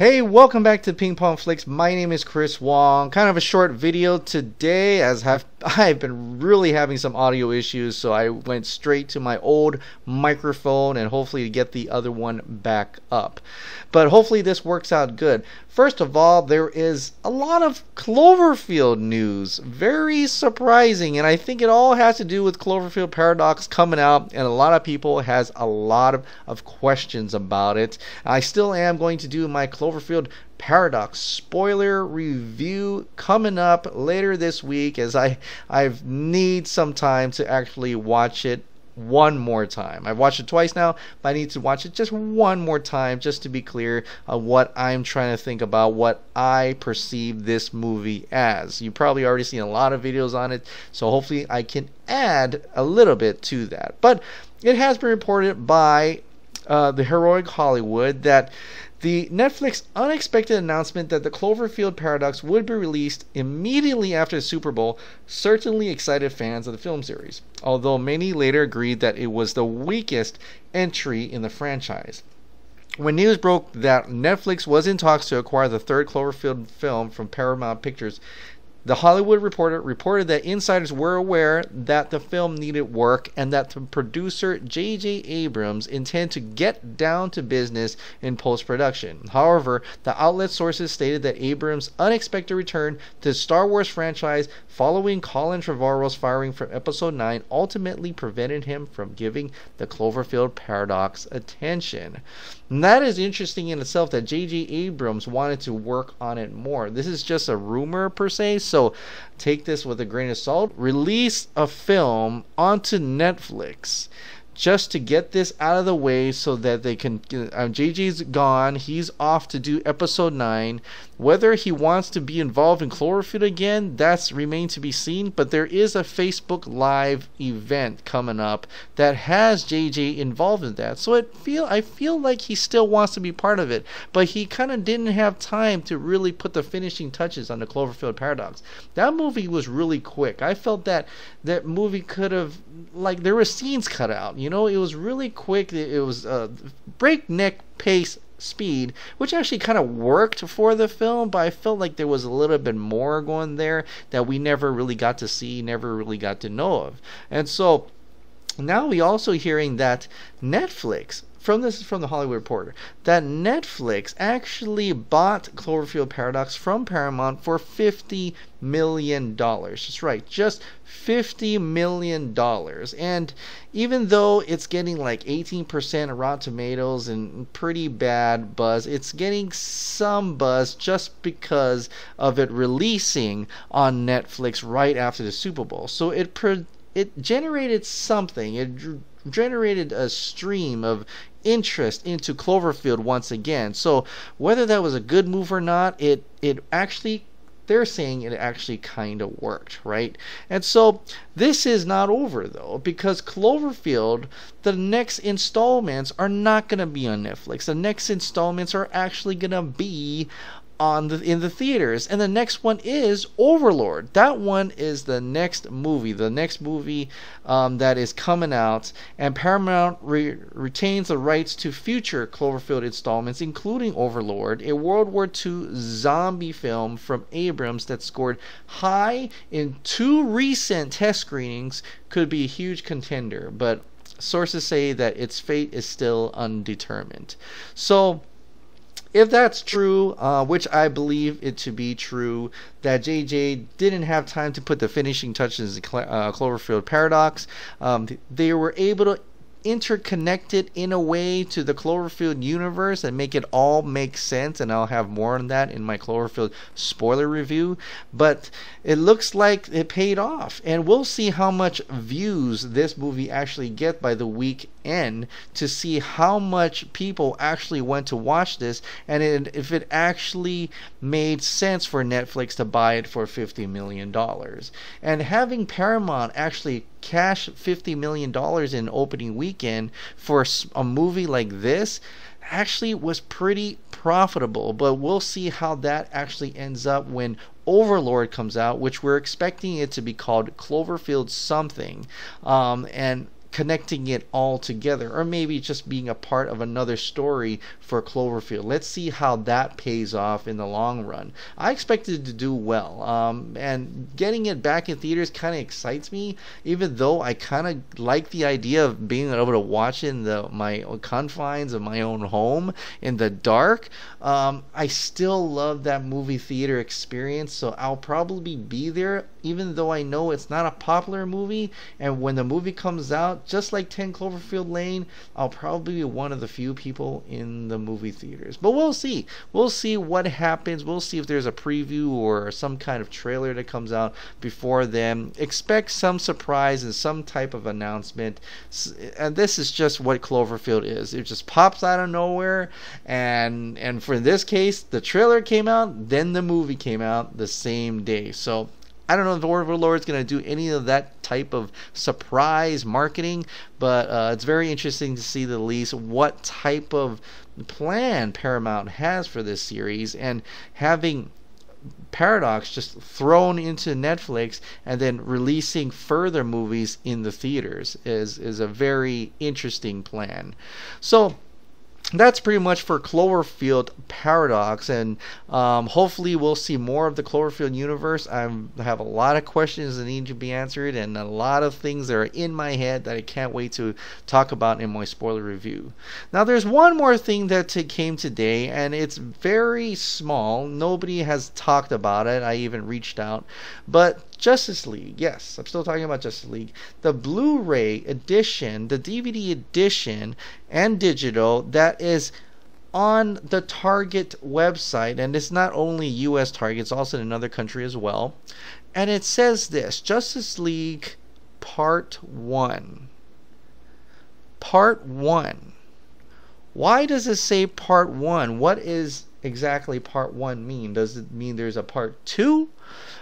Hey, welcome back to Ping Pong Flicks. My name is Chris Wong. Kind of a short video today as I've been really having some audio issues, so I went straight to my old microphone and hopefully get the other one back up. But hopefully this works out good. First of all, there is a lot of Cloverfield news. Very surprising, and I think it all has to do with Cloverfield Paradox coming out, and a lot of people has a lot of questions about it. I still am going to do my Cloverfield Paradox spoiler review coming up later this week, as I need some time to actually watch it one more time. I've watched it twice now, but I need to watch it just one more time just to be clear on what I'm trying to think about, what I perceive this movie as. You've probably already seen a lot of videos on it, so hopefully I can add a little bit to that. But it has been reported by the Heroic Hollywood that the Netflix unexpected announcement that the Cloverfield Paradox would be released immediately after the Super Bowl certainly excited fans of the film series, although many later agreed that it was the weakest entry in the franchise. When news broke that Netflix was in talks to acquire the third Cloverfield film from Paramount Pictures, the Hollywood Reporter reported that insiders were aware that the film needed work and that the producer J.J. Abrams intended to get down to business in post-production. However, the outlet sources stated that Abrams' unexpected return to the Star Wars franchise following Colin Trevorrow's firing from Episode 9 ultimately prevented him from giving the Cloverfield Paradox attention. And that is interesting in itself, that J.J. Abrams wanted to work on it more. This is just a rumor per se, so take this with a grain of salt. Release a film onto Netflix just to get this out of the way so that they can... JJ's gone. He's off to do Episode 9. Whether he wants to be involved in Cloverfield again, that's remains to be seen. But there is a Facebook Live event coming up that has JJ involved in that. So I feel like he still wants to be part of it. But he kind of didn't have time to really put the finishing touches on the Cloverfield Paradox. That movie was really quick. I felt that movie could have... like, there were scenes cut out. You know, it was really quick. It was breakneck pace speed, which actually kind of worked for the film, but I felt like there was a little bit more going there that we never really got to see, never really got to know of. And so now we also hearing that Netflix, from the Hollywood Reporter, that Netflix actually bought Cloverfield Paradox from Paramount for $50 million. That's right, just $50 million. And even though it's getting like 18% Rotten Tomatoes and pretty bad buzz, it's getting some buzz just because of it releasing on Netflix right after the Super Bowl. So it generated something. It generated a stream of interest into Cloverfield once again. So whether that was a good move or not, it actually, they're saying it actually kind of worked, right? And so this is not over though, because Cloverfield, the next installments are not going to be on Netflix. The next installments are actually going to be in the theaters, and the next one is Overlord. That one is the next movie that is coming out, and Paramount retains the rights to future Cloverfield installments, including Overlord, a World War II zombie film from Abrams that scored high in 2 recent test screenings. Could be a huge contender, but sources say that its fate is still undetermined. So if that's true, which I believe it to be true, that JJ didn't have time to put the finishing touches in Cloverfield Paradox, they were able to interconnect it in a way to the Cloverfield universe and make it all make sense, and I'll have more on that in my Cloverfield spoiler review. But it looks like it paid off, and we'll see how much views this movie actually get by the weekend to see how much people actually went to watch this, and if it actually made sense for Netflix to buy it for $50 million. And having Paramount actually cash $50 million in opening weekend for a movie like this actually was pretty profitable. But we'll see how that actually ends up when Overlord comes out, which we're expecting it to be called Cloverfield something. And connecting it all together, or maybe just being a part of another story for Cloverfield. Let's see how that pays off in the long run. I expect it to do well, and getting it back in theaters kind of excites me, even though I kind of like the idea of being able to watch it in my confines of my own home in the dark. I still love that movie theater experience, so I'll probably be there, even though I know it's not a popular movie. And when the movie comes out, just like 10 Cloverfield Lane, I'll probably be one of the few people in the movie theaters. But we'll see. We'll see what happens. We'll see if there's a preview or some kind of trailer that comes out before then. Expect some surprise and some type of announcement. And this is just what Cloverfield is. It just pops out of nowhere. And for this case, the trailer came out, then the movie came out the same day. So I don't know if the Overlord's going to do any of that type of surprise marketing, but it's very interesting to see the least what type of plan Paramount has for this series, and having Paradox just thrown into Netflix and then releasing further movies in the theaters is a very interesting plan. So that's pretty much for Cloverfield Paradox, and hopefully we'll see more of the Cloverfield universe. I have a lot of questions that need to be answered, and a lot of things that are in my head that I can't wait to talk about in my spoiler review. Now, there's one more thing that came today, and it's very small. Nobody has talked about it. I even reached out, but Justice League, yes, I'm still talking about Justice League. The Blu-ray edition, the DVD edition, and digital that is on the Target website, and it's not only US Target, it's also in another country as well. And it says this: Justice League Part 1. Part 1. Why does it say Part 1? What is exactly Part 1 mean? Does it mean there's a Part 2?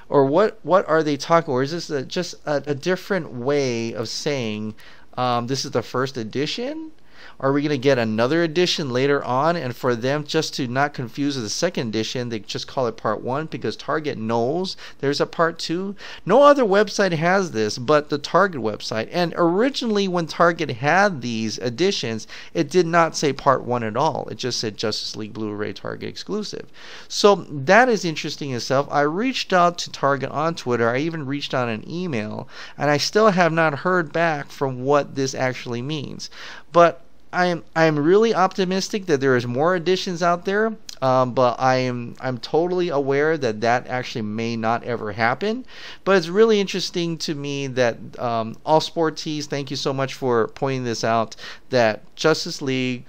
Or what are they talking? Or is this just a different way of saying this is the first edition? Are we going to get another edition later on? And for them just to not confuse with the second edition, they just call it Part 1 because Target knows there's a Part 2. No other website has this but the Target website. And originally when Target had these editions, it did not say Part 1 at all. It just said Justice League Blu-ray Target exclusive. So that is interesting itself. I reached out to Target on Twitter. I even reached out an email, and I still have not heard back from what this actually means. But I'm really optimistic that there is more editions out there, but I'm totally aware that actually may not ever happen. But it's really interesting to me that All Sport Tees, thank you so much for pointing this out, that Justice League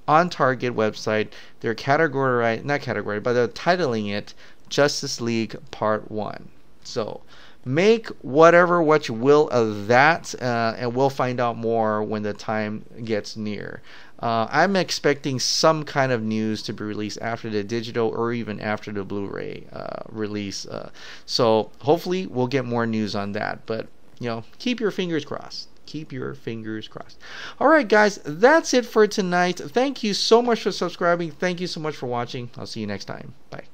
on Target website, they're categorized, not categorized, but they're titling it Justice League Part 1. So make what you will of that, and we'll find out more when the time gets near. I'm expecting some kind of news to be released after the digital or even after the Blu-ray release. So hopefully we'll get more news on that. But, keep your fingers crossed. Keep your fingers crossed. All right, guys, that's it for tonight. Thank you so much for subscribing. Thank you so much for watching. I'll see you next time. Bye.